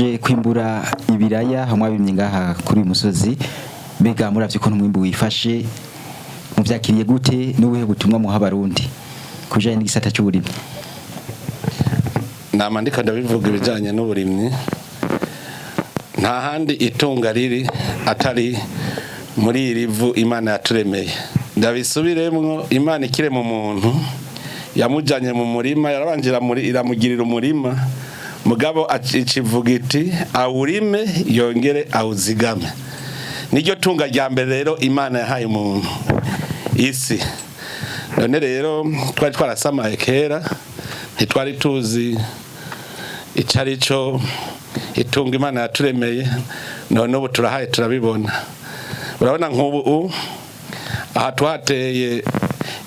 muhejeje kwimbura ibiraya hamwe abimye ngaha kuri uyu musozi mbega muravye ko umwimbu wifashe muvyakiriye gute n'ubuhe butumwa muha abarundi kujanye n'igisata cy'uburimyi? Namandika ndabivuga ibijanye n'uburimyi, nta handi itunga riri atari muri irivu Imana yaturemeye. Ndabisubiremwo, Imana ikire mu muntu yamujanye mu murima, yarabanjira iramugirira umurima, mugabo icivuga iti awurime yongere awuzigame. Niryo tunga rya mbere rero Imana yahaye umuntu, isi. None rero twari twarasamaye kera, ntitwari tuzi icarico itunga Imana yaturemeye, none ubu turahaye turabibona. Urabona nk'ubu aha twateye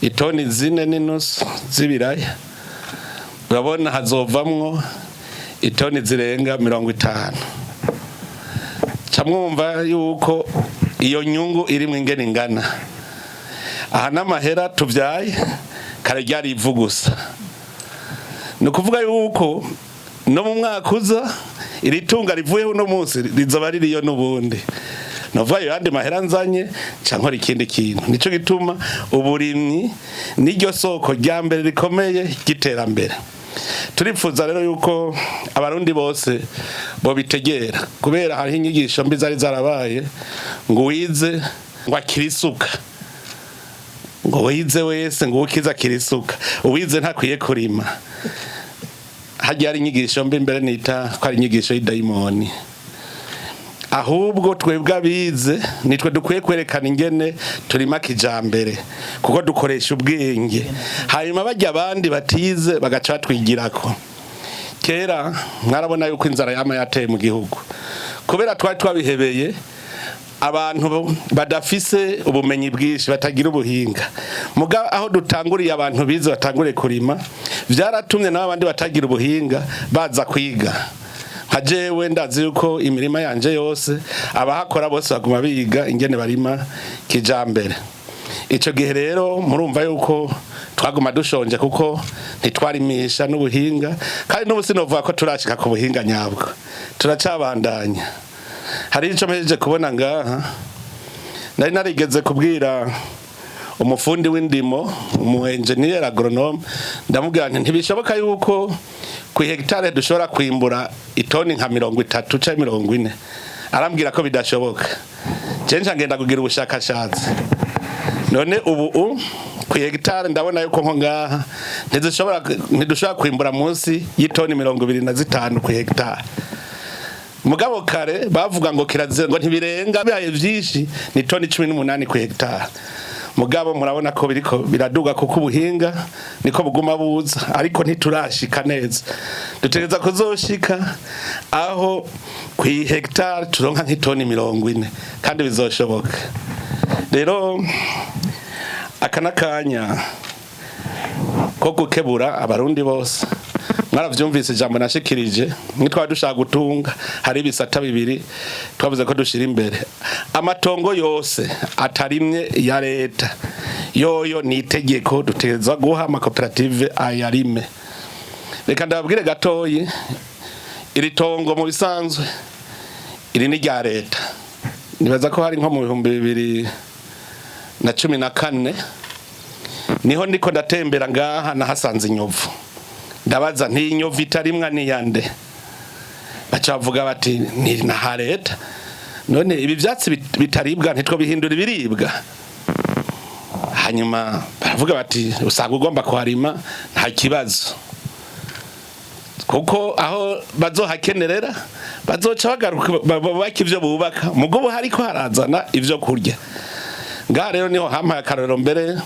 itoni 4.5 z'ibiraya, urabona hazovamwo itoni zirenga 50. Camwumva yuko iyo nyungu iri mu ingene ingana. Aha n'amahera tuvyaye kare ryari ivu gusa. Ni ukuvuga yuko no mu mwaka uza iri tunga rivuyeho no munsi rizoba ririyo n'ubundi. Novuga yandi mahera nzanye cankora ikindi kintu. Nico gituma uburimyi niryo soko rya mbere rikomeye ry'iterambere. Turifuza rero yuko abarundi bose bo bitegera, kubera hari inyigisho mbi zari zarabaye ngo wize ngo akirisuka, ngo wize wese ngo ukiza kirisuka, uwize ntakwiye kurima. Hajya ari inyigisho mbi mbere nita ko ari inyigisho y'idayimoni. Ahubwo twebwe abize nitwe dukwiye kwerekana ingene turima kijambere, kuko dukoresha ubwenge. Hanyuma bajya abandi batize bagaca batwigirako. Kera mwarabona yuko inzara yama yateye mu gihugu, kubera twari twabihebeye abantu badafise ubumenyi bwinshi, batagira ubuhinga. Muga aho dutanguriye abantu bize batangure kurima, vyaratumye n'abandi batagira ubuhinga baza kwiga. Hajewe ndazi yuko imirima yanje yose abahakora bose baguma biga ingene barima kijambere. Ico gihe rero murumva yuko twaguma dushonje kuko ntitwarimisha n'ubuhinga, kandi n'ubu sinovuga ko turashika ku buhinga nyabwo, turacabandanya. Hari ico mpejeje kubona ngaha, nari narigeze kubwira umufundi w'indimo, engineer agronome, ndamubwira nti ntibishoboka yuko ku hectare dushobora kwimbura itoni nka 30 canke 40. Arambwira ko bidashoboka. Cenje ngenda kugira ubushakashatsi. None ubu ku hectare ndabona yuko nko ngaha ntidushobora kwimbura munsi y'itoni 25 ku hectare. Mugabo kare bavuga ngo kirazira ngo ntibirenga bihaye vyinshi ni toni 18 ku hectare. Mugabo murabona ko biriko biraduga kuko ubuhinga niko buguma buza, ariko ntiturashika neza. Dutegereza kuzoshika aho ku hectare turonka nk'itoni 40 kandi bizoshoboka. Rero akanakanya ko gukebura abarundi bose, mwaravyumvise ijambo nashikirije, nitwa dushaka gutunga hari ibisata bibiri twavuze ko dushira imbere. Amatongo yose atarimye ya leta yoyo ni itegeko dutegerezwa guha amakoperative ayarime. Reka ndababwire gatoyi, iri tongo mu bisanzwe iri ni rya leta. Nibaza ko hari nko mu 2014 niho ndiko ndatembera ngaha nahasanze inyovu. Ndabaza nti inyovu itarimwa ni yande? Bacavuga bati ni na leta. None ibi vyatsi bitaribwa ntitwo bihindura ibiribwa. Hanyuma baravuga bati usanga ugomba kuharima nta kibazo, kuko aho bazohakenerera bazoca bagaruka bubaka ivyo bubaka, mugo hariko harazana ivyo kurya. Ngaha rero niho hampaye akarorero mbere,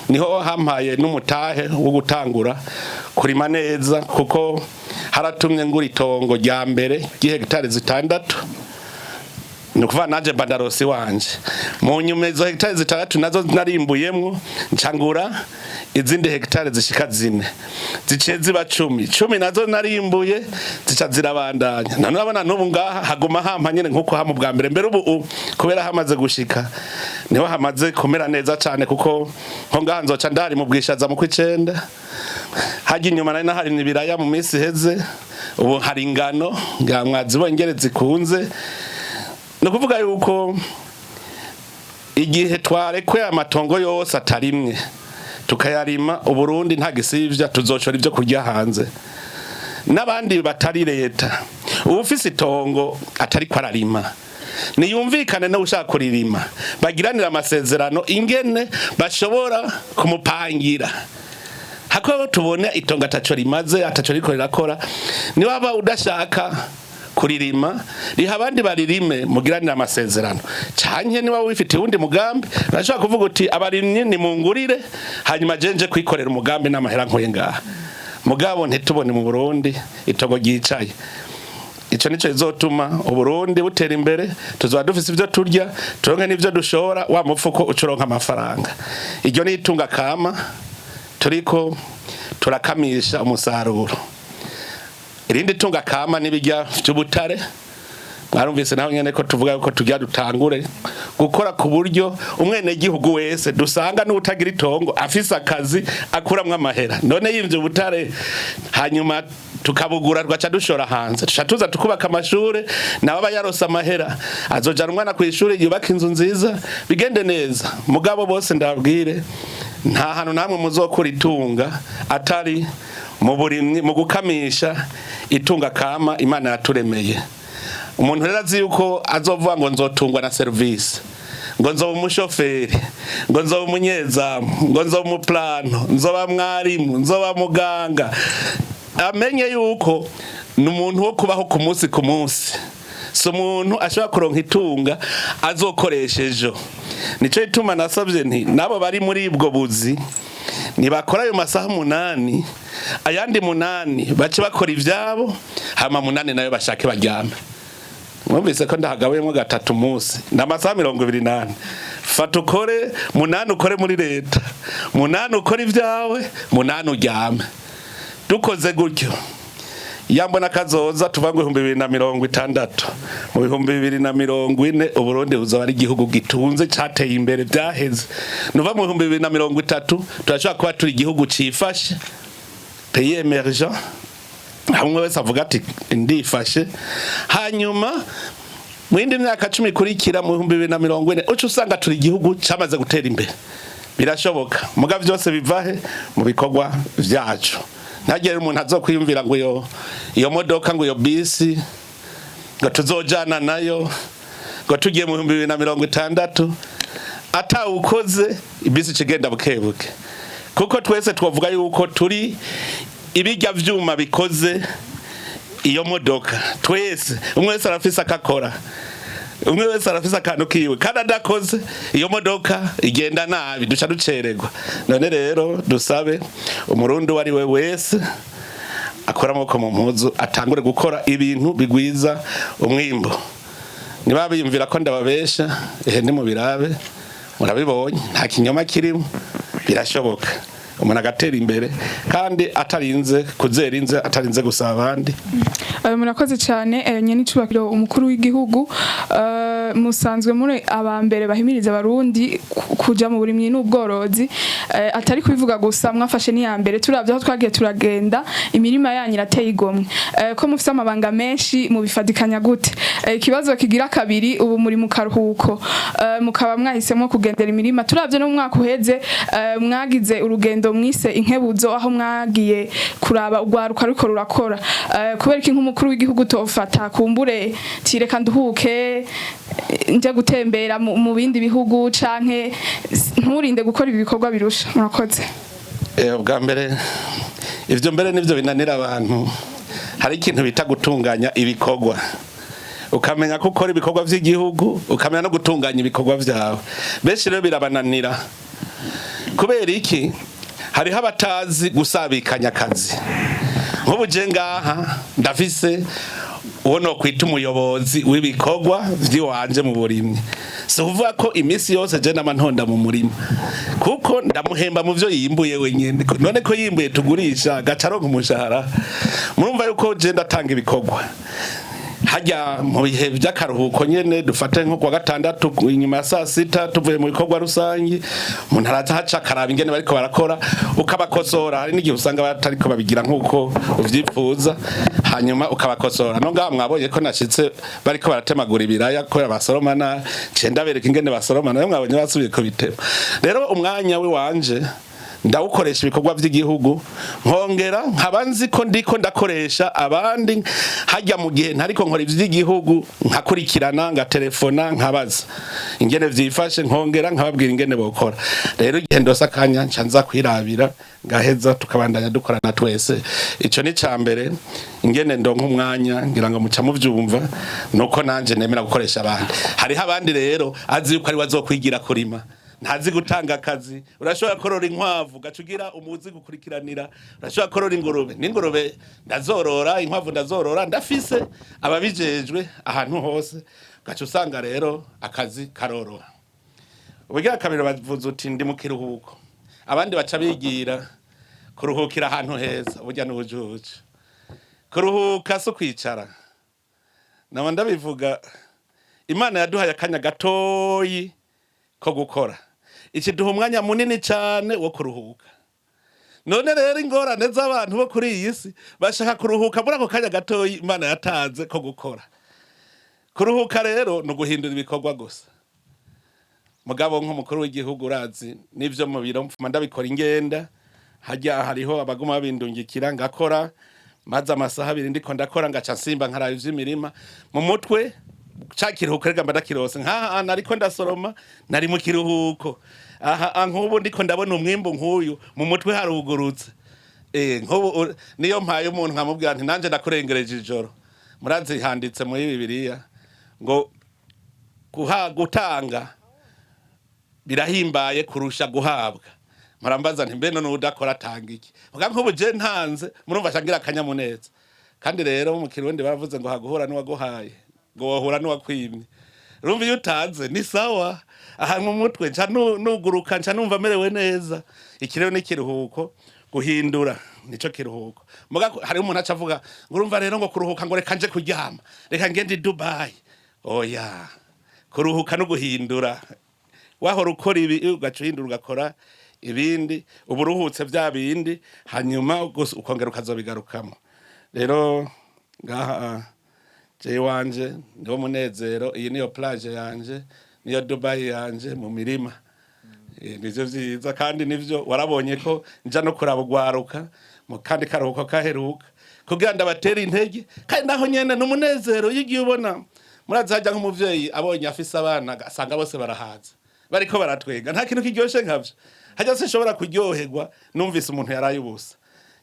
niho hampaye n'umutahe wo gutangura kurima neza, kuko haratumye ngura itongo rya mbere ry'hectare 6. Nukuva naje bandarosi wanje mu nyuma izo hectare 6 nazo narimbuyemwo ncangura izindi hectare zishika 4 zice ziba 10 nazo narimbuye zica zirabandanya. None urabona n'ubu ngaha haguma hampa nyene nkuko hamu bwa mbere ubu kubera hamaze gushika niho hamaze kumera neza cyane, kuko nko ngaha nzoca ndari mu bwishaza mu kw'icenda hajya inyuma nari naharimye ibiraya mu minsi iheze, ubu hari ingano mwazibonye ingere zikunze. Ni ukuvuga yuko igihe twarekwe amatongo yose atarimwe tukayarima, Uburundi nta gisivya tuzoshora ibyo kurya hanze. N'abandi batari leta, ufise itongo atari kwararima niyumvikane no ushaka kuririma, bagiranira amasezerano ingene bashobora kumupangira. Hako tubone itongo ataco rimaze, ataco riko rirakora, ni waba udashaka kuririma riha abandi baririme, mugiranira amasezerano. Canke ni waba wifitiye uwundi mugambi, urashobora kuvuga uti abarimyi ni mungurire, hanyuma jenje kwikorera umugambi n'amahera nkoye ngaha. Mugabo ntitubone mu Burundi itongo ryicaye. Ico nico izotuma Uburundi butera imbere, tuzoba dufise ivyo turya, turonke n'ivyo dushora, wa mufuko ucuronka amafaranga. Iryo ni itunga kama turiko turakamisha umusaruro. Irindi tunga kama n'ibirya vy'ubutare. Mwarumvise naho nyene ko tuvuga ko tujya dutangure gukora ku buryo umwene gihugu wese dusanga n'utagira itongo afise akazi akuramwe amahera. None yimvye ubutare hanyuma tukabugura rwaca dushora hanze, tuza tukubaka amashure, nawe aba yarosa amahera azojana umwana ku ishuri yubaka inzu nziza bigende neza. Mugabo bose ndabwire nta hantu namwe muzokura itunga atari mu burimyi, mu gukamisha itunga kama Imana yaturemeye. Umuntu rero azi yuko azovuga ngo nzotungwa na service, ngo nzoba umushoferi, ngo nzoba umunyezamu, ngo nzoba umuplano, nzoba mwarimu, nzoba muganga, amenye yuko ni umuntu wo kubaho ku munsi ku munsi, si umuntu ashobora kuronka itunga azokoresha ejo. Nico ituma nasabye nti nabo bari muri ubwo buzi nibakora ayo masaha 8, ayandi 8 bace bakora ivyabo, hama 8 nayo bashake baryame. Mwumvise ko ndahagabuyemo 3 munsi n'amasaha 28. Fata ukore 8 ukore muri leta, 8 ukore ivyawe, 8 uryame. Dukoze gutyo yambona kazoza tuvango 2060, mu 2040 Uburundi buzoba ari igihugu gitunze cateye imbere byaheze. Nuva mu 2030 turashaka kuba turi igihugu cifashe, pays émergent, hamwe wese avuga ati ndifashe. Hanyuma mu yindi myaka 10 kurikira mu 2040 uco usanga turi igihugu cyamaze gutera imbere. Birashoboka, muga byose bivahe mu bikorwa vyacu. Ntagere umuntu azokwiyumvira ngo iyo modoka ngo iyo bisi ngo tuzojana nayo ngo tugiye mu 2060 atawukoze ibisi kigenda bukebuke. Kuko twese twavuga yuko turi ibijya vyuma bikoze iyo modoka, twese umwe wese arafise akakora, umwe wese arafise akantu kiwe, kandi adakoze iyo modoka igenda nabi, duca ducererwa. None rero dusabe umurundi wari we wese akora amaboko mu mpuzu, atangure gukora ibintu bigwiza umwimbo. Niba biyumvira ko ndababesha, ndi mu birabe murabibonye, nta kinyoma kirimo, birashoboka. Umuntu agatera imbere kandi atarinze kuzerinze, atarinze gusaba abandi. Murakoze cyane Nyenicubahiro umukuru w'igihugu, musanzwe muri abambere bahimiriza abarundi kuja mu burimyi n'ubworozi, atari kubivuga gusa, mwafashe ni ya mbere. Turavye aho twagiye turagenda, imirima yanyu irateye igomwe, ko mufite amabanga menshi mubifadikanya gute? Ikibazo kigira kabiri, ubu muri mu karuhuko, mukaba mwahisemo kugendera imirima. Turavye no mu mwaka uheze mwagize urugendo mwise inkebuzo, aho mwagiye kuraba ugwaruka ruko rurakora. Kubera iki nk'umukuru w'igihugu tofata kumbure tireka nduhuke nje gutembera mu bindi bihugu, canke nturinde gukora ibikorwa birusha? Murakoze. Bwa mbere ivyo mbere nivyo binanira abantu. Hari ikintu bita gutunganya ibikorwa, ukamenya ko ukora ibikorwa vy'igihugu, ukamenya no gutunganya ibikorwa vyawe. Benshi rero birabananira. Kubera iki? Hariho abatazi gusabikanya akazi. Nk'ubu je ngaha ndafise uwo no kwita umuyobozi w'ibikorwa vy'iwanje mu burimyi. So uvuga ko imisi yose je n'amantonda mu murima, kuko ndamuhemba mu vyo yimbuye wenyene. None ko yimbuye tugurisha gacaronka umushahara. Murumva yuko je ndatanga ibikorwa. hajya mu bihe by'akaruhuko nyene dufate nko kwa gatandatu inyuma ya saa sita tuvuye mu bikorwa rusangi umuntu araza haca akaraba ingene bariko barakora ukabakosora hari n'igihe usanga batariko babigira nk'uko uvyifuza hanyuma ukabakosora no ngaha mwabonye ko nashitse bariko baratemagura ibiraya kubera basoromana cenda bereka ingene basoromana nayo mwabonye basubiye ko bitema rero umwanya we wanje ndawukoresha ibikorwa by'igihugu nkongera nkabanzi ko ndiko ndakoresha abandi hajya mu gihe ntariko nkora iby'igihugu nkakurikirana ngatelefona nkabaza ingene vyifashe nkongera nkababwira ingene bokora rero igihe ndose akanya ncanza kwirabira ngaheza tukabandanya dukorana twese ico ni cambere ingene ndonka umwanya ngira ngo muca muvyumva nuko nanje nemera gukoresha abandi hariho abandi rero azi yuko ari bazokwigira kurima ntazi gutanga akazi urashobora korora inkwavu gacugira umuzi gukurikiranira urashobora korora ingurube n'ingurube ndazorora inkwavu ndazorora ndafise ababijejwe ahantu hose gacu usanga rero akazi karoroha ubugira kabiri bavuze uti ndi mu kiruhuko abandi baca bigira kuruhukira ahantu heza burya n'ubujuje kuruhuka so kwicara nabo ndabivuga Imana yaduhaye akanya gatoyi ko gukora ikiduha umwanya munini cyane wo kuruhuka none rero ingorane z'abantu bo kuri iyi si bashaka kuruhuka muri ako kanya gatoyi Imana yatanze ko gukora kuruhuka rero no guhindura ibikorwa gusa mugabo nk'umukuru w'igihugu urazi nivyo mu biro mfuma ndabikora ingenda hajya hariho abaguma babindungikira ngakora maze amasaha abiri ndiko ndakora ngaca nsimba nkaraye ivy'imirima mu mutwe cakiruhuko rega mbadakirose nkaha nariko ndasoroma nari mu kiruhuko aha nkubu ndiko ndabona umwimbo nkuyu mu mutwe harugurutse nkubu niyo mpaye umuntu nkamubwira nti nanje ndakurengereje ijoro murazi handitse muri Bibiliya ngo gutanga birahimbaye kurusha guhabwa murambaza nti mbe none udakora atanga iki vuga nkubu je ntanze murumva shangira akanyamuneza kandi rero mu Kirundi bavuze ngo haguhura n'uwaguhaye ngo wahura n'uwakwimye rumva iyo utanze ni sawa aha mu mutwe nca nuguruka nca numva merewe neza ikirero n'ikiruhuko guhindura nico kiruhuko muga hari umuntu aca avuga ngo urumva rero ngo kuruhuka ngo reka nje kuryama reka ngende Dubai oya kuruhuka no guhindura wahora ukora ibi ugacihindura ugakora ibindi uburuhutse bya bindi hanyuma ukongera ukazobigarukamo rero ngaha je wanje ndo munezero iyi niyo plage yanje niyo Dubai yanje mu mirima nivyo vyiza kandi nivyo warabonye ko nja no kurabugwaruka mu kandi karuhuko kaheruka kugira ndabatera intege kandi naho nyene n'umunezero yigiye ubona murazaja nk'umuvyeyi abonye afise abana asanga bose barahaza bariko baratwega nta kintu kiryoshe nkavyo hajya se shobora kuryoherwa numvise umuntu yaraye ubusa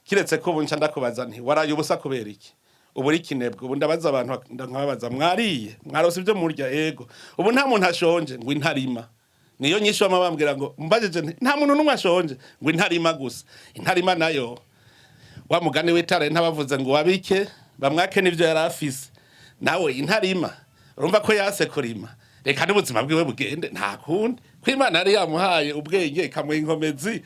kiretse ko bunca ndakubaza nti waraye ubusa kubera iki uburi kinebwe ubu ndabaza abantu nkababaza mwariye mwarose ibyo murya ego ubu nta muntu ashonje ngo intarima niyo nyisho amabambwira ngo mbajeje nta muntu numwe ashonje ngo intarima gusa intarima nayo wa mugani w'itara ntabavuze ngo wabike bamwake nivyo yarafise nawe intarima urumva ko yase kurima reka n'ubuzima bwiwe bugende nta kundi kw'Imana yari yamuhaye ubwenge kamwe inkomezi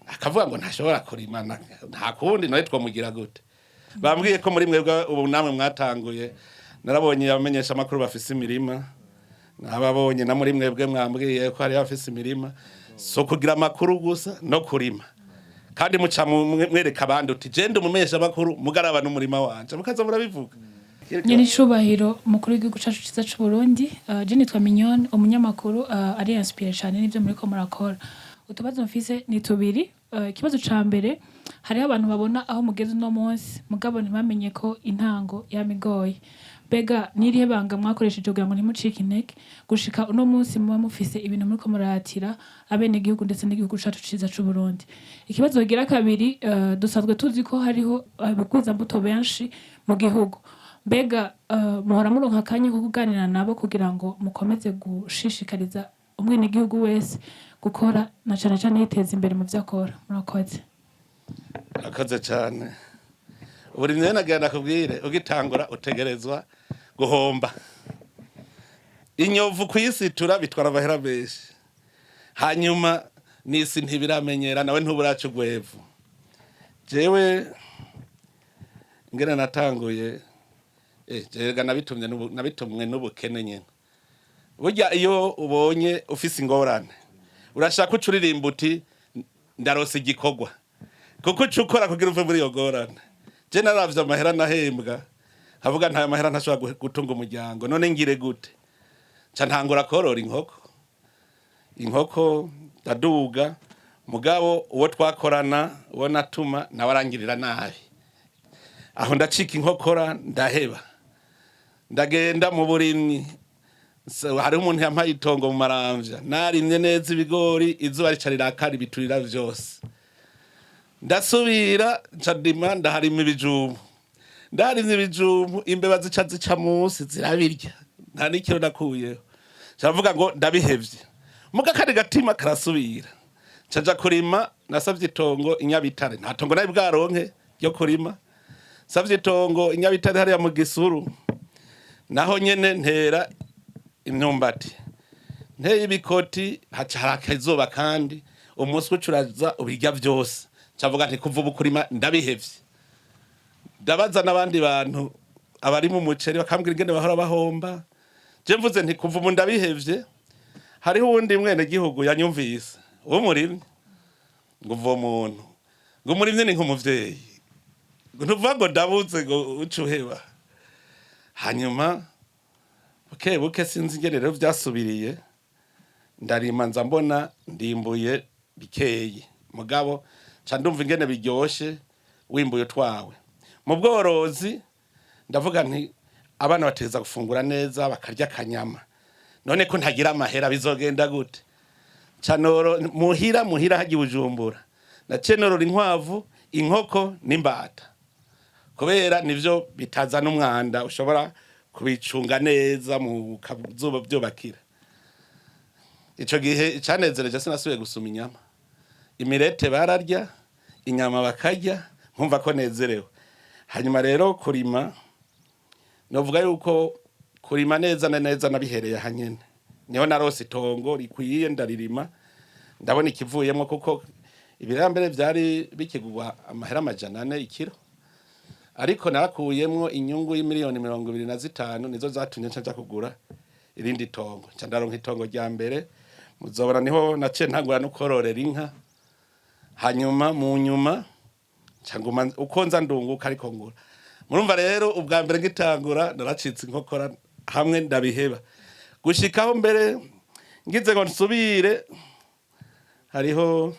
akavuga ngo ntashobora kurima nta kundi nawe twamugira gute bambwiye ko muri mwebwe ubu namwe mwatanguye narabonye abamenyeshamakuru bafise imirima nababonye na muri mwebwe mwambwiye ko hari bafise imirima so kugira amakuru gusa no kurima kandi muca mwereka abandi uti genda umumenyeshamakuru mugaraba n'umurima wanje mukaza murabivuga Nyenicubahiro umukuru w'igihugu cacu ciza c'u Burundi je nitwa Mignone umunyamakuru ari inspire cyane n'ivyo muri ko murakora utubazo mfise ni tubiri ikibazo ca mbere hari abantu babona aho mugeze no munsi mugabo ntibamenye ko intango yamigoye bega nirihe banga mwakoresheje kugira ngo ntimucike intege gushika uno munsi muba mufise ibintu muri ko muratira abene gihugu ndetse n'igihugu cacu ciza c'u Burundi ikibazo gira kabiri dusanzwe tuzi ko hariho abikuza mbuto benshi mu gihugu bega muhora muronka akanya ko kuganira nabo kugira ngo mukomeze gushishikariza umwene gihugu wese gukora na cyane cyane yiteza imbere mu byo akora murakoze akaze cyane buri mwe nagenda kubwire ugitangura utegerezwa guhomba inyovu kwisitura bitwara abahera beshi hanyuma nisi ntibiramenyera nawe ntuburacu gwevu jewe ngene natanguye Jega nabitumwe n'ubukene nyene. Burya iyo ubonye ufise ingorane urashaka ucuririmba uti ndarose igikorwa. Kuko ucukora kugira uve muri iyo ngorane. Je naravye amahera nahembwa. Havuga nta mahera ntashobora gutunga umuryango. None ngire gute? Ca ntangura korora inkoko ndaduga mugabo uwo twakorana uwo natuma nawe arangirira nabi. Aho ndacika inkokora ndaheba. Ndagenda mu burimyi. Hari umuntu yampaye itongo mu Muramvya. Narimye neza ibigori izuba rica rirakara biturira vyose. Ndasubira ncadima ndaharima ibijumbu. Ndarimye ibijumbu imbeba zica musi zirabirya. Nta nikiro nakuyeho. Cavuga ngo ndabihevye. Muga kari gatima karasubira. Caja kurima nasavye itongo inyabitare. Nta tongo nabi bwaronke ryo kurima. Savye itongo inyabitare hariya mu Gisuru. Naho nyene ntera imyumbati. Nteye ibikoti haca harakazuba kandi umunsi ucuraza ubirya vyose. Cavuga nti kuva ubu kurima ndabihevye. Ndabaza n'abandi bantu abari mu muceri bakambwira ingene bahora bahomba. Je mvuze nti kuva ubu ndabihevye. Hariho uwundi mwene gihugu yanyumvise. Uwo murimye ngo uvo muntu. Ngo murimye ni nk'umuvyeyi. Ngo ntuvuga ngo ndabuze ngo ucuheba. Hanyuma buke sinzi ingene rero vyasubiriye. Ndarima nza mbona ndimbuye bikeye. Mugabo ca ndumva ingene biryoshe wimbuye twawe. Mu bworozi ndavuga nti abana bateza gufungura neza bakarya kanyama. None ko ntagira amahera bizogenda gute? Canoro muhira hagiye Bujumbura. Na cenoro inkwavu, inkoko n'imbata. Kubera nivyo bitazana umwanda ushobora kubicunga neza mu kazuba byobakira. Ico gihe canezereje sinasubiye gusuma inyama. Imirete bararya, inyama bakarya, nkumva ko nezerewe. Hanyuma rero kurima novuga yuko kurima neza na neza nabihereye hanyene. Niho narose itongo rikwiye ndaririma. Ndabona ikivuyemo kuko ibiraya mbere byari bikigurwa amahera 400 ikiro. Ariko narakuyemwo inyungu y'imiliyoni 25 nizo zatumye nca kugura irindi tongo. Nca ndaronka itongo rya mbere muzobona niho nace ntangura no kororera inka. Hanyuma mu nyuma canguma uko nza ndunguka ariko ngura. Murumva rero ubwa mbere ngitangura naracitse inkokora hamwe ndabiheba. Gushikaho mbere ngize ngo nsubire hariho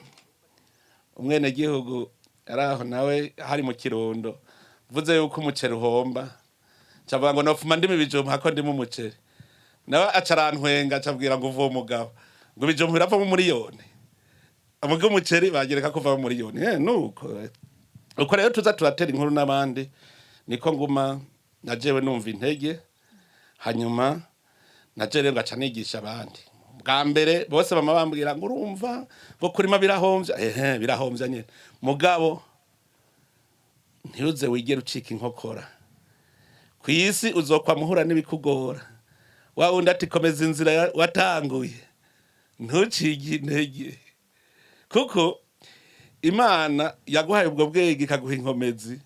umwene gihugu araho nawe hari mu Kirundo. Vuze yuko umuceri uhomba. Cavuga ngo nofuma ndimi bijumba hako ndimo umuceri. Nawe acarantwenga acabwira ngo uvo mugabo. Ngo bijumba birava mu miliyoni. Amuga umuceri bagereka kuva mu miliyoni. Nuko. Uko rero tuza turatera inkuru n'abandi niko nguma najewe numva intege. Hanyuma najewe ngaca nigisha abandi. Bwa mbere bose bama bambwira ngo urumva ngo kurima birahomvya. Birahomvya nyene. Mugabo ntiuze wigera ucika inkokora. Kwisi uzokwa muhura n'ibikugora. Wa undi ati komeza inzira watanguye. Ntucige intege. Kuko Imana yaguhaye ubwo bwenge ikaguha inkomezi.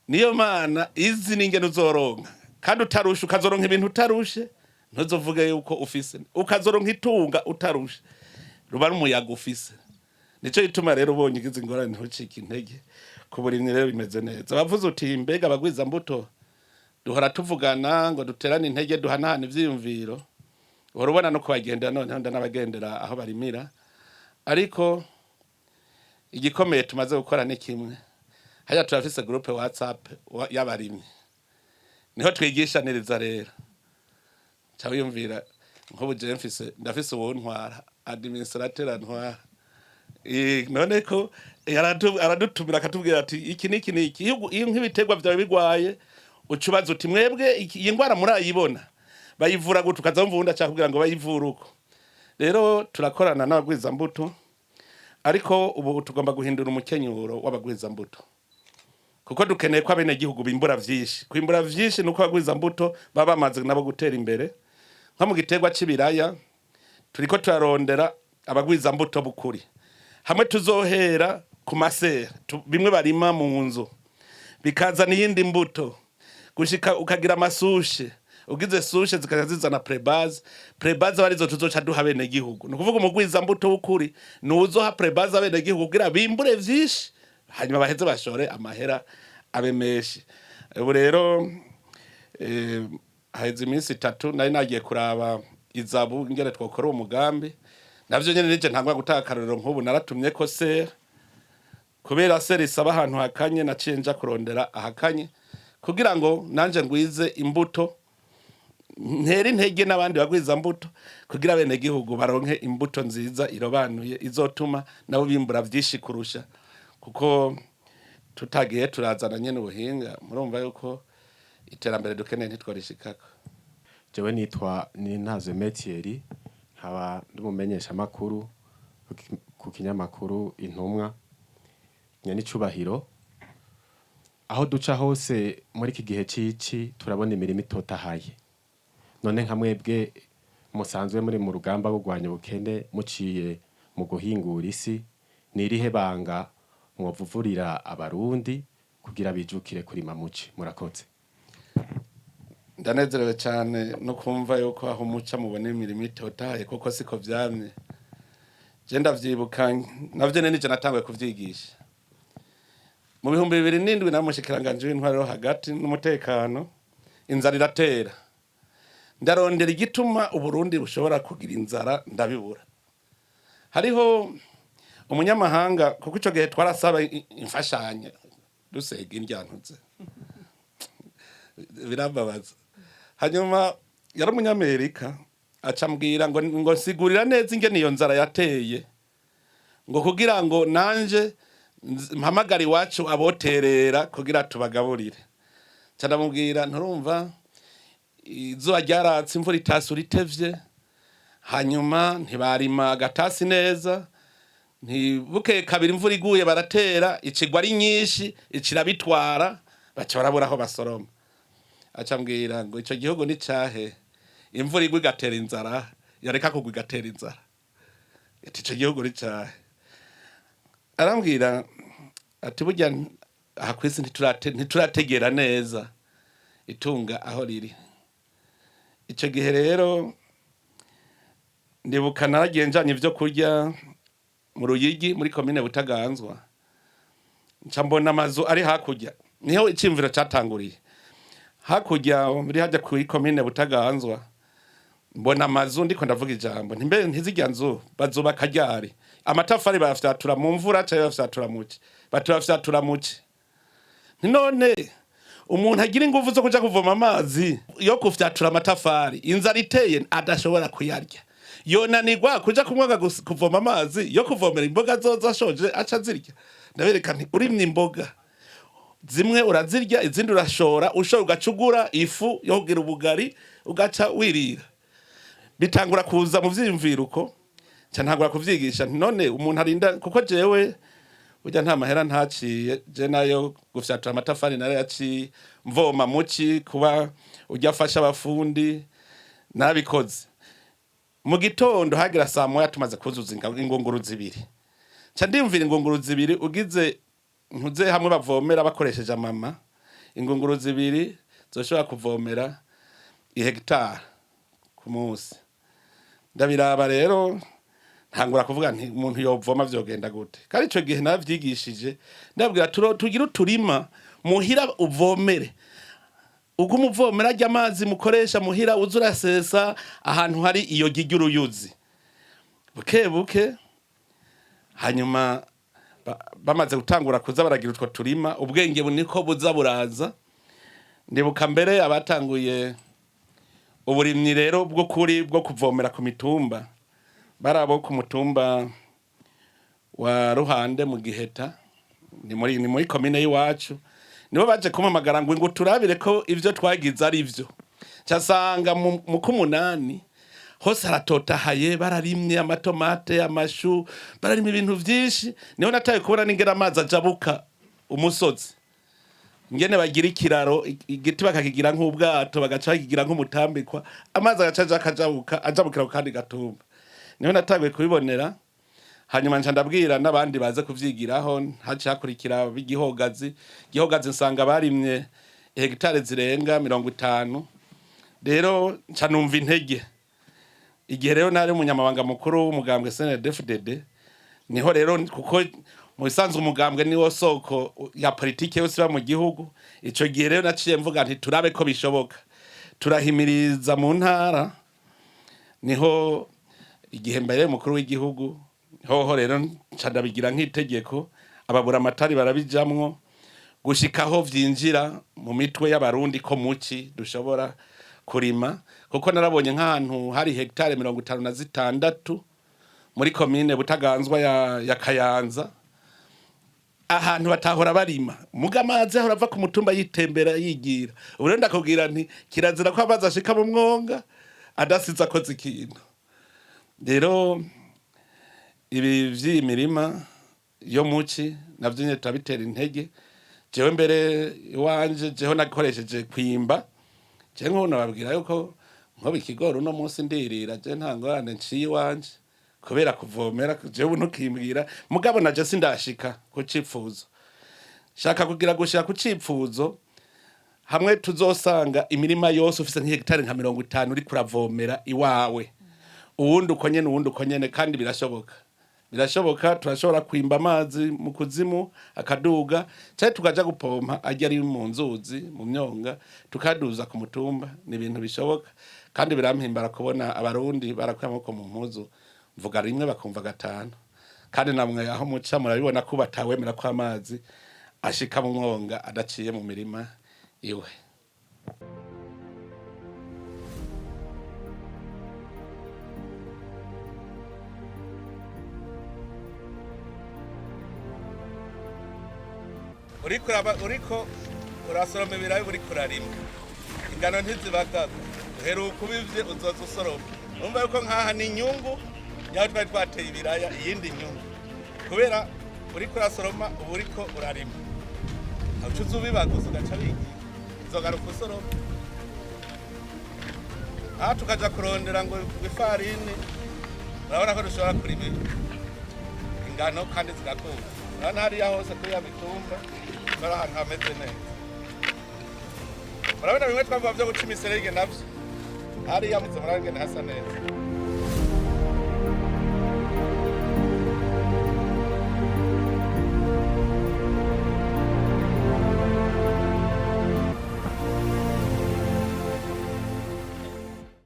Niyo Mana izi n'ingene uzoronka. Kandi utarusha ukazoronka ibintu utarushe. Ntuzovuge yuko ufise. Ukazoronka itunga utarushe. Ruba n'umuyaga ufise. Nico gituma rero ubonye igize ingorane ntucike intege. Kuburimye rero bimeze neza. Bavuze uti mbega abagwiza mbuto duhora tuvugana ngo duterane intege duhanahana ivyiyumviro. Urubona no kubagenda none n'abagendera aho barimira. Ariko igikomeye tumaze gukora ni kimwe. Haya turafise groupe WhatsApp y'abarimye. Niho twigishaniriza rero. Cyawiyumvira nk'ubu je ndafise uwo ntwara administrateur ntwara. None ko aradutumira akatubwira ati iki niki iyo nk'ibiterwa byawe bigwaye ucubaza uti mwebwe iyi ngwara murayibona bayivura gutukaza mvunda cyakubwira ngo bayivura uko. Rero turakorana n'abagwiza mbuto ariko ubu tugomba guhindura umukenyuro w'abagwiza mbuto. Kuko dukeneye ko abene gihugu bimbura vyinshi. Kwimbura vyinshi nuko abagwiza mbuto baba bamaze nabo gutera imbere. Nka mu giterwa c'ibiraya turiko turarondera abagwiza mbuto bukuri. Hamwe tuzohera ku masera bimwe barima mu nzu bikaza n'iyindi mbuto gushika ukagira amasushe ugize sushe zikaja zizana prebaze abarizo tuzoca duha bene gihugu no kuvuga umugwiza mbuto w'ukuri nuzoha prebaze abene gihugu kugira bimbure vyinshi hanyuma baheze bashore amahera abe menshi ubu rero haheze iminsi 3 nari nagiye kuraba izabu ingene twokora umugambi navyo nyene nije ntangwa gutaka karorero nk'ubu naratumye ko sera kubera sera isaba ahantu hakanye naciye nja kurondera ahakanye kugira ngo nanje ngwize imbuto ntera intege n'abandi bagwiza mbuto kugira bene gihugu baronke imbuto nziza irobanuye izotuma nabo bimbura vyinshi kurusha kuko tutagiye turazana nyene ubuhinga murumva yuko iterambere dukeneye ntitwarishikako. Jewe nitwa Nintaze Metieri nkaba ndumumenyeshamakuru ku kinyamakuru Intumwa Nyenicubahiro. Aho duca hose muri iki gihe cici turabona imirimo itotahaye. None nka mwebwe musanzwe muri mu rugamba rugwanya ubukene muciye mu guhingura isi nirihe banga mwovuvurira abarundi kugira bijukire kurima muci murakoze. Ndanezerewe cyane no kumva yuko aho muca mubona imirimo itotahaye kuko siko vyamye. Je ndavyibuka navyo nije natangwe kuvyigisha mu 2007 namushikiranganje w'intwaro hagati n'umutekano inzara iratera ndarondera igituma uburundi bushobora kugira inzara ndabibura hariho umunyamahanga kuko ico gihe twarasaba imfashanya dusega indyantuze birababaza hanyuma yari umunyamerika acambwira ngo sigurira neza ingene iyo nzara yateye ngo kugira ngo nanje mpamagari wacu aboterera kugira tubagaburire cyandamubwira nturumva izuba ryaratse imvura itasura itevye hanyuma ntibarima gatasi neza ntibuke kabiri imvura iguye baratera ikigwa ari nyinshi ikirabitwara baca barabura aho basoroma acambwira ngo ico gihugu ni cahe imvura igwa igatera inzara yareka kugwa igatera inzara ico gihugu ni cahe arambwira ati burya aha kwisi ntiturategera neza itunga aho riri ico gihe rero ndibuka naragiye njanye ivyo kurya mu Ruyigi muri komine Butaganzwa nca mbona amazu ari hakurya niho icimviro catanguriye hakurya muri hajya kuri komine Butaganzwa mbona amazu ndiko ndavuga ijambo ntimbe ntizijya nzu bazubaka ryari amatafari bafyatura mu mvura cyangwa bafyatura muki batubafyatura muki none umuntu agira ingufu zo kuja kuvoma amazi yo kufyatura amatafari inzara iteye adashobora kuyarya yonanirwa kuja kumwaga kuvoma amazi yo kuvomera imboga zoza shoje aca zirya ndabereka nti urimye imboga zimwe urazirya izindi urashora ushora ugacugura ifu yo kugira ubugari ugaca wirira bitangura kuza mu vyimviruko cyantangura kuvyigisha none umuntu arinda kuko jewe ujya nta mahera ntaciye je nayo gufyatura amatafari nare yaci mvoma muki kuba ujya afasha abafundi nabikoze mu gitondo hagira saa moya tumaze kuzuza ingunguru zibiri ca ndimvira ingunguru zibiri ugize ntuze hamwe bavomera bakoresheje mama ingunguru zibiri zoshobora kuvomera ihegitari ku munsi ndabiraba rero ntangura kuvuga nti umuntu yovoma vyogenda gute kandi ico gihe navyigishije ndabwira tugira uturima muhira uvomere ubwo umuvomera ajya amazi mukoresha muhira uzurasesa ahantu hari iyo giguruyuzi buke hanyuma bamaze gutangura kuza baragira utwo turima ubwenge buniko buza buraza ndibuka mbere abatanguye uburimyi rero bwo kuri bwo kuvomera ku mitumba barabo ku mutumba wa Ruhande mu Giheta ni muri komine y'iwacu nibo baje kumamagara ngo turabire ko ivyo twagize ari ivyo cyasanga mu kumunani hose haratotahaye bararimye amatomate amashu bararimye ibintu vyinshi niho nataye kubona n'ingera amazi ajabuka umusozi ngene bagira ikiraro igiti bakakigira nk'ubwato bagaca bakigira nk'umutambikwa amazi agacaje ajabukira ku kandi gatumba niho nataye kubibonera hanyuma nca ndabwira n'abandi baze kuvyigiraho haca hakurikira bigihogazi nsanga barimye hegitare zirenga 50. Rero nca numva intege igihe rero nari umunyamabanga mukuru w'umugambwe CNDD-FDD niho rero kuko mu bisanzwe umugambwe niwo soko ya politike yose mu gihugu. Ico gihe rero naciye mvuga nti turabe ko bishoboka, turahimiriza mu ntara. Niho igihe mbere mukuru w'igihugu hoho rero ncandabigira nk'itegeko, ababura amatari barabijamwo gushikaho vyinjira mu mitwe y'abarundi ko muci dushobora kurima, kuko narabonye nk'ahantu hari hegitare 56 muri komine Butaganzwa ya Kayanza, ahantu batahora barima muga amazi ahora ava ku mutumba yitembera yigira. Ubu rero ndakubwira nti kirazira ko amazi ashika mu mwonga adasiza akoze ikintu. Rero ibi vy'imirima yo muci navyo nyene turabitera intege. Jewe mbere iwanje jeho nakoresheje kwimba, je nk'ubu nababwira yuko nko bikigoro uno munsi ndirira je nta ngorane nciye iwanje kubera kuvomera. Jewe ntukimbwira mugabo naje sindashika ku cipfuzo, shaka kugira gushika ku cipfuzo hamwe tuzosanga imirima yose ufise nk'hegitare nka 50 uri kuravomera iwawe, uwundi uko nyene kandi birashoboka. Turashobora kwimba amazi mu kuzimu akaduga, cyane tukaja gupompa ajya ari mu nzuzi mu myonga tukaduza ku mutumba. Ni ibintu bishoboka kandi birampimbara kubona abarundi barakwamako mu mpuzu mvuga rimwe bakumva gatanu, kandi namwe aho muca murabibona ko batawemera ko amazi ashika mu mwonga adaciye mu mirima iwe. uriko urasoroma ibiraya uriko urarima, ingano ntizibagaga, uheruka ubivye uzoza usoroma. Urumva yuko nkaha ni inyungu yaho twari twateye ibiraya, iyindi nyungu kubera uriko urasoroma ubu uriko urarima. Aho uza ubibaguza ugaca bigira uzogaruka usoroma. Aha tukaja kurondera ngo ifarini, urabona ko dushobora kurima ingano kandi zigakura. Urabona hariya hose kuri ya mitumba bari ahantu hameze neza. Urabona bimwe twavuga vyo guca imiserege navyo hariya muze murabingene hasa neza.